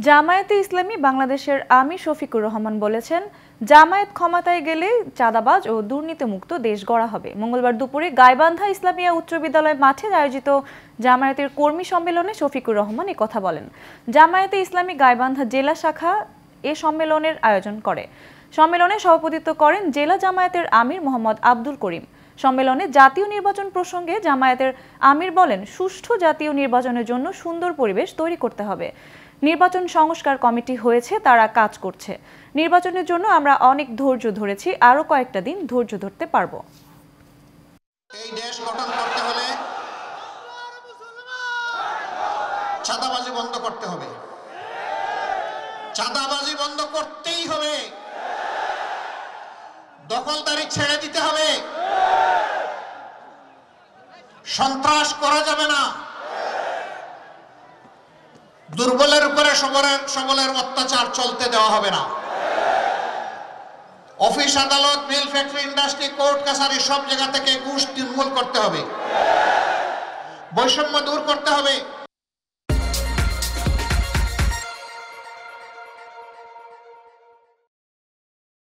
জামায়াতে ইসলামী বাংলাদেশের আমির শফিকুর রহমান বলেছেন, জামায়াত ক্ষমতায় গেলে চাঁদাবাজ ও দুর্নীতিমুক্ত দেশ গড়া হবে। মঙ্গলবার দুপুরে গাইবান্ধা ইসলামিয়া উচ্চ বিদ্যালয় মাঠে আয়োজিত জামায়াতের কর্মী সম্মেলনে শফিকুর রহমান এ কথা বলেন। জামায়াতে ইসলামী গাইবান্ধা জেলা শাখা এ সম্মেলনের আয়োজন করে। সম্মেলনে সভাপতিত্ব করেন জেলা জামায়াতের আমির মোহাম্মদ আব্দুল করিম। সম্মেলনে জাতীয় নির্বাচন প্রসঙ্গে জামায়াতের আমির বলেন, সুষ্ঠু জাতীয় নির্বাচনের জন্য সুন্দর পরিবেশ তৈরি করতে হবে। নির্বাচন সংস্কার কমিটি হয়েছে, তারা কাজ করছে। নির্বাচনের জন্য আমরা অনেক ধৈর্য ধরেছি, আরো কয়েকটা দিন ধৈর্য ধরতে পারবো। এই দেশ গঠন করতে হলে চাঁদাবাজি বন্ধ করতে হবে, চাঁদাবাজি বন্ধ করতেই হবে, দখলদারি ছেড়ে দিতে হবে, সন্ত্রাস করা যাবে না, দুর্বলের উপরে সবলের অত্যাচার চলতে দেওয়া হবে না। অফিস আদালত, মিল, ফ্যাক্টরি, ইন্ডাস্ট্রি, কোর্ট কাছারি সব জায়গা থেকে ঘুষ নির্মূল করতে হবে, বৈষম্য দূর করতে হবে।